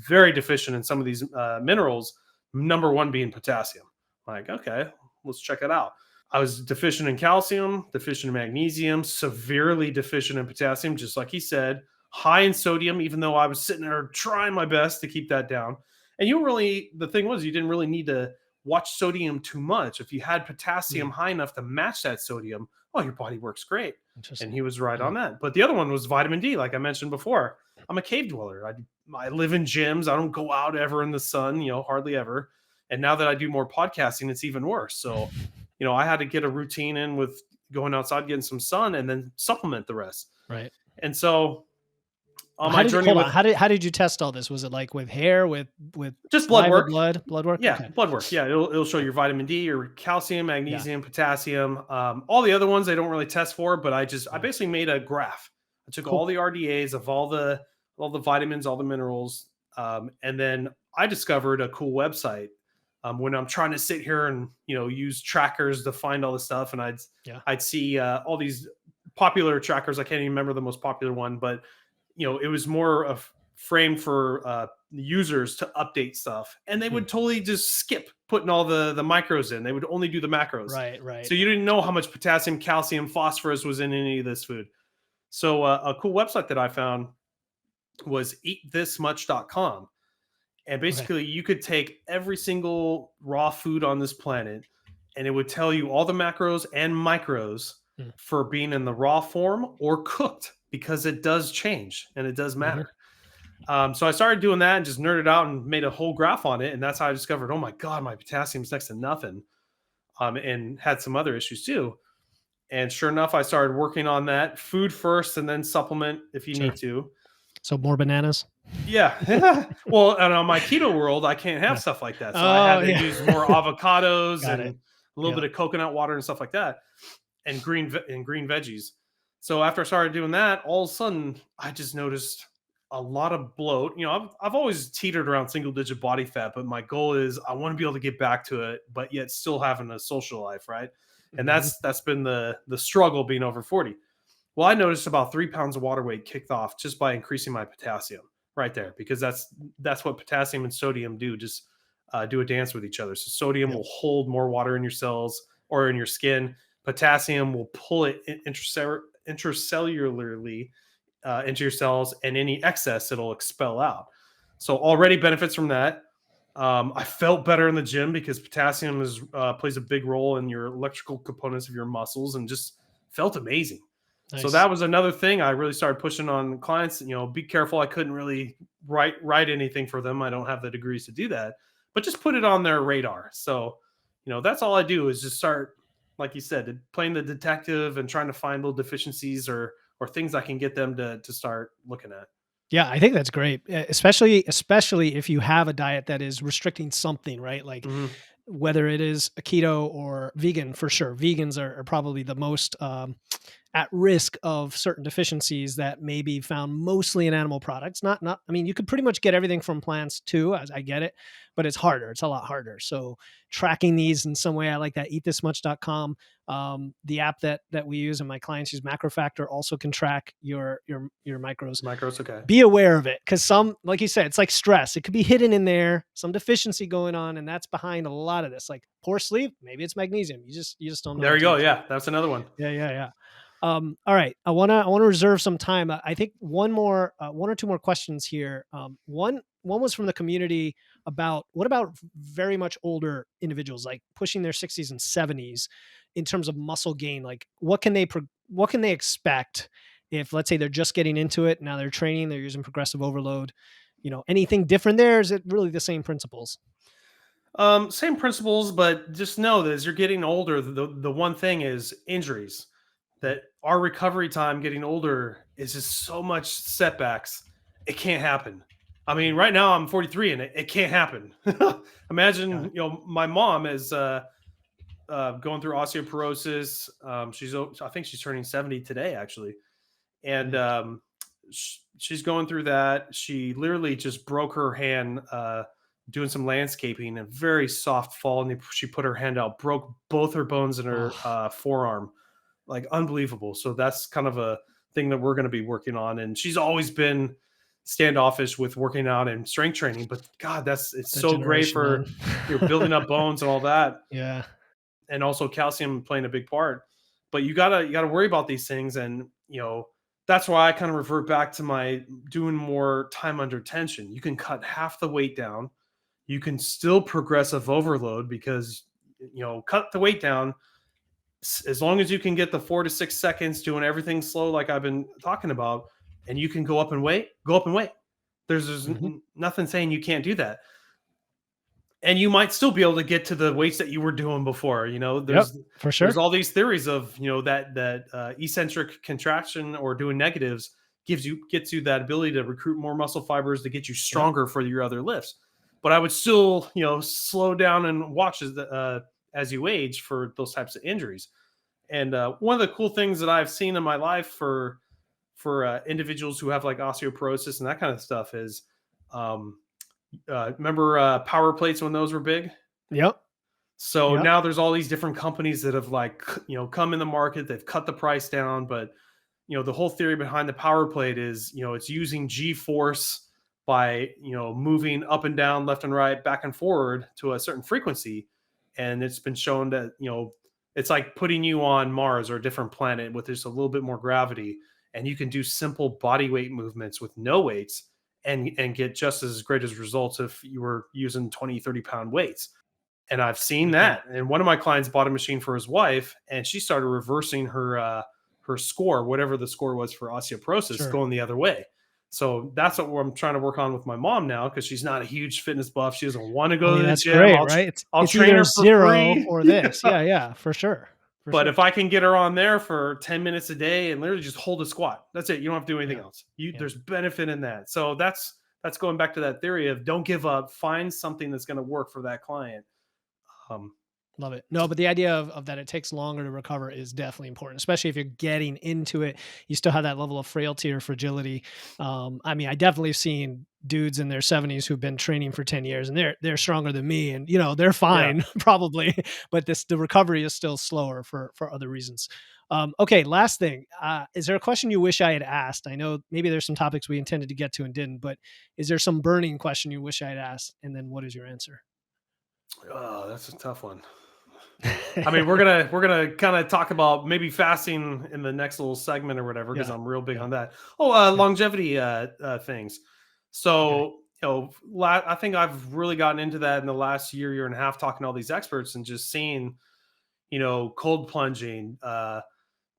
very deficient in some of these minerals. Number one being potassium. Like, okay, let's check it out. I was deficient in calcium, deficient in magnesium, severely deficient in potassium, just like he said. High in sodium, even though I was sitting there trying my best to keep that down. And the thing was, you didn't really need to watch sodium too much. If you had potassium Mm, high enough to match that sodium, oh, your body works great. And interesting. he was right Yeah. on that. But the other one was vitamin D, like I mentioned before. I'm a cave dweller. I live in gyms. I don't go out ever in the sun, hardly ever. And now that I do more podcasting, it's even worse. So, I had to get a routine in with going outside, getting some sun, and then supplement the rest. Right. And so on Well, my journey hold on? with How did you test all this? Was it like with hair, with just blood saliva, work. blood work? Yeah, Okay. blood work. Yeah, it'll show your vitamin D, your calcium, Yeah. magnesium, potassium. All the other ones they don't really test for, but I Yeah. basically made a graph. I took all Cool. the RDAs of all the vitamins, all the minerals, and then I discovered a cool website. When I'm trying to sit here and use trackers to find all this stuff, and Yeah. I'd see all these popular trackers. I can't even remember the most popular one, but it was more of framed for users to update stuff, and they Hmm. would totally just skip putting all the macros in. They would only do the macros, Right. Right. so you didn't know how much potassium, calcium, phosphorus was in any of this food. So a cool website that I found was eatthismuch.com, and Okay. basically you could take every single raw food on this planet, and it would tell you all the macros and micros Mm. for being in the raw form or cooked, because it does change and it does Hmm. matter. So I started doing that and just nerded out and made a whole graph on it. And that's how I discovered, oh my God, my potassium's next to nothing. And had some other issues too. And sure enough, I started working on that, food first and then supplement if you Sure. need to. So more bananas. Yeah. Well, and on my keto world, I can't have Yeah. stuff like that. So I Oh had to yeah. use more avocados Got it. and a little Yeah. bit of coconut water and stuff like that, and green veggies. So after I started doing that, all of a sudden I just noticed a lot of bloat. I've always teetered around single digit body fat, but my goal is I want to be able to get back to it, but yet still having a social life, right? And Hmm. that's been the struggle being over 40. Well, I noticed about 3 pounds of water weight kicked off just by increasing my potassium right there, because that's what potassium and sodium do. Just do a dance with each other. So sodium Yep. will hold more water in your cells or in your skin. potassium will pull it intracellularly into your cells, and any excess it'll expel out. So already benefits from that. I felt better in the gym because potassium plays a big role in your electrical components of your muscles, and just felt amazing. So Nice. that was another thing I really started pushing on clients. Be careful. I couldn't really write anything for them. I don't have the degrees to do that, but just put it on their radar. So, that's all I do is just start, like you said, playing the detective and trying to find little deficiencies or things I can get them to start looking at. Yeah, I think that's great, especially if you have a diet that is restricting something, right? Like Hmm. whether it is a keto or vegan, for sure. Vegans are probably the most at risk of certain deficiencies that may be found mostly in animal products. Not. I mean, you could pretty much get everything from plants too. As I get it, but it's harder. It's a lot harder. So tracking these in some way, I like that. Eatthismuch.com. The app that we use and my clients use, MacroFactor, also can track your macros. Micros, okay. Be aware of it, because some, like you said, it's like stress. It could be hidden in there, some deficiency going on, and that's behind a lot of this. Like poor sleep, maybe it's magnesium. You just don't know There you until go. you try. Yeah, that's another one. Yeah, yeah, yeah. All right, I wanna reserve some time. I think one or two more questions here. One was from the community about what about very much older individuals, like pushing their 60s and 70s, in terms of muscle gain. Like what can they expect if, let's say, they're just getting into it now, they're training, they're using progressive overload. Anything different there? Is it really the same principles? Same principles, but just know that as you're getting older, the one thing is injuries. Mhm. That our recovery time getting older is just so much setbacks. It can't happen. I mean, Mhm. right now I'm 43 and it can't happen. Got Imagine, it. my mom is going through osteoporosis. I think she's turning 70 today, actually, and Mm. she's going through that. She literally just broke her hand doing some landscaping, a very soft fall, and she put her hand out, broke both her bones in her Oh, forearm, like unbelievable. So that's kind of a thing that we're going to be working on. And she's always been standoffish with working out and strength training, but God, it's that so great generation, man. for building up bones and all that, Yeah. and also calcium playing a big part. But you gotta worry about these things, and that's why I kind of revert back to my doing more time under tension. You can cut half the weight down. You can still progressive overload because cut the weight down as long as you can get the 4 to 6 seconds doing everything slow, like I've been talking about, and you can go up and weight, go up and weight. There's Mhm. nothing saying you can't do that, and you might still be able to get to the weights that you were doing before. Yep, for There's sure. all these theories of that eccentric contraction or doing negatives gets you that ability to recruit more muscle fibers to get you Yep. stronger for your other lifts. But I would still slow down and watch as you age for those types of injuries. And one of the cool things that I've seen in my life for individuals who have like osteoporosis and that kind of stuff is, um, remember power plates when those were big? Yep. So Yep. now there's all these different companies that have like come in the market. They've cut the price down, but the whole theory behind the power plate is it's using G force by moving up and down, left and right, back and forward to a certain frequency, and it's been shown that it's like putting you on Mars or a different planet with just a little bit more gravity, and you can do simple body weight movements with no weights and get just as great as results if you were using 20, 30 pound weights. And I've seen No kidding. that. And one of my clients bought a machine for his wife, and she started reversing her score, whatever the score was for osteoporosis, Sure. going the other way. So that's what I'm trying to work on with my mom now, because she's not a huge fitness buff. She doesn't want to I go mean, to the that's gym. great, right? It's I'll it's train either her for 0 free. or this. Yeah. Yeah, yeah, for sure. For But sure. if I can get her on there for 10 minutes a day and literally just hold a squat, that's it. You don't have to do anything Yeah. else. Yeah. There's benefit in that. So that's going back to that theory of don't give up. Find something that's going to work for that client. Um, Love it. No, but the idea of that it takes longer to recover is definitely important, especially if you're getting into it. You still have that level of frailty or fragility. I mean, I definitely have seen dudes in their 70s who've been training for 10 years and they're stronger than me, and they're yeah. fine probably, but the recovery is still slower for other reasons. Okay, last thing. Is there a question you wish I had asked? I know maybe there's some topics we intended to get to and didn't, but is there some burning question you wish I had asked? And then what is your answer? Oh, that's a tough one. I mean, we're gonna kind of talk about maybe fasting in the next little segment or whatever because Yeah. I'm real big Yeah. on that. Oh, Yeah. longevity things. Okay. So I think I've really gotten into that in the last year and a half, talking to all these experts and just seeing cold plunging,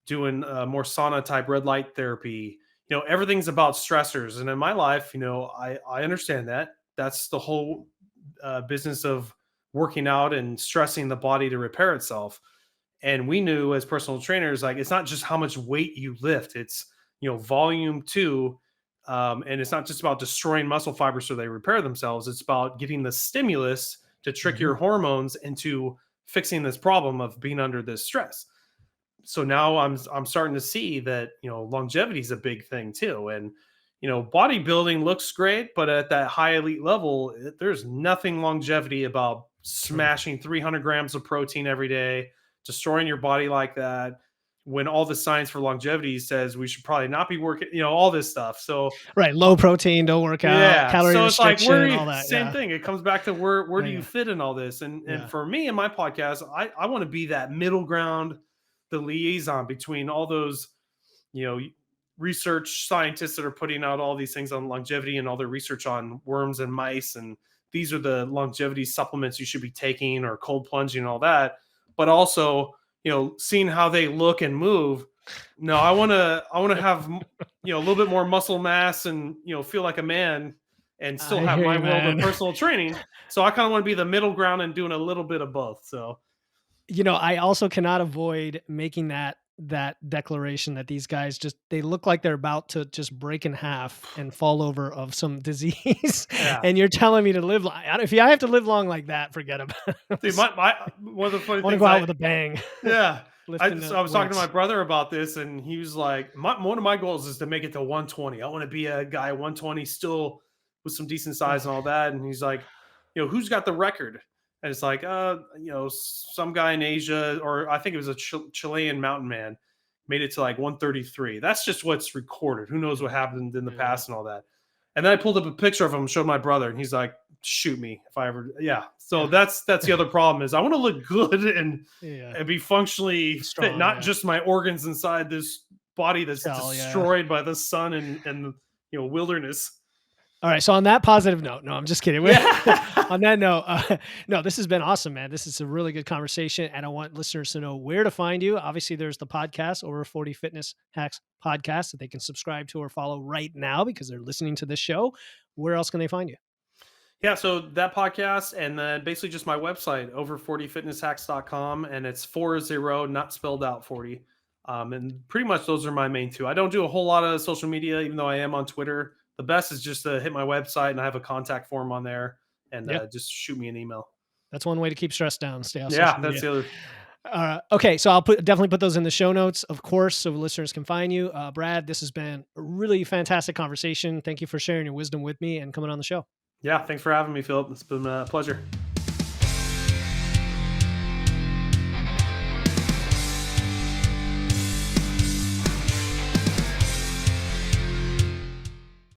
doing more sauna type red light therapy. Everything's about stressors, and in my life, I understand that that's the whole business of working out and stressing the body to repair itself. And we knew as personal trainers, like, it's not just how much weight you lift, it's volume too. And it's not just about destroying muscle fibers so they repair themselves, it's about getting the stimulus to trick Mhm. your hormones into fixing this problem of being under this stress. So now I'm starting to see that longevity is a big thing too. And bodybuilding looks great, but at that high elite level, there's nothing longevity about True. smashing 300 grams of protein every day, destroying your body like that, when all the science for longevity says we should probably not be working, all this stuff. So Right. uh, Low protein, don't work out, yeah, calorie so it's like, restriction, all that. same Yeah. thing. It comes back to where Yeah. do you Yeah. fit in all this? And Yeah. for me and my podcast, I want to be that middle ground, the liaison between all those, you know, research scientists that are putting out all these things on longevity and all their research on worms and mice, and these are the longevity supplements you should be taking, or cold plunging and all that. But also, seeing how they look and move. No, I want to have a little bit more muscle mass and feel like a man and still I have hear my you, world of man. personal training. So I kind of want to be the middle ground and doing a little bit of both. So I also cannot avoid making that declaration that these guys just they look like they're about to just break in half and fall over of some disease. yeah. And you're telling me to live long. If I have to live long like that, forget about it. See, my one of the funny I want to things go out with a bang. yeah. Lifting So the I was talking to my weights. brother about this, and he was like, one of my goals is to make it to 120. I want to be a guy 120, still with some decent size Ugh. and all that. And he's like, who's got the record? And it's like, some guy in Asia, or I think it was a Chilean mountain man, made it to like 133. That's just what's recorded. Who knows what happened in the Yeah. past and all that. And then I pulled up a picture of him, showed my brother, and he's like, shoot me if I ever, yeah. So Yeah. that's the other problem, is I want to look good Yeah. and be functionally fit, Strong. not Yeah. just my organs inside this body that's Shell. Yeah. destroyed by the sun and wilderness. All right. So on that positive note, no, I'm just kidding. Yeah. On that note, no, this has been awesome, man. This is a really good conversation, and I want listeners to know where to find you. Obviously, there's the podcast, Over 40 Fitness Hacks podcast, that they can subscribe to or follow right now because they're listening to this show. Where else can they find you? Yeah, so that podcast, and then basically just my website, over40fitnesshacks.com, and it's 40, not spelled out 40. And pretty much those are my main two. I don't do a whole lot of social media, even though I am on Twitter. The best is just to hit my website, and I have a contact form on there, and Yeah, just shoot me an email. that's one way to keep stress down. Stay off Yeah, social that's media. the other. Okay, so I'll definitely put those in the show notes, of course, so listeners can find you. Brad, this has been a really fantastic conversation. Thank you for sharing your wisdom with me and coming on the show. Yeah, thanks for having me, Philip. It's been a pleasure.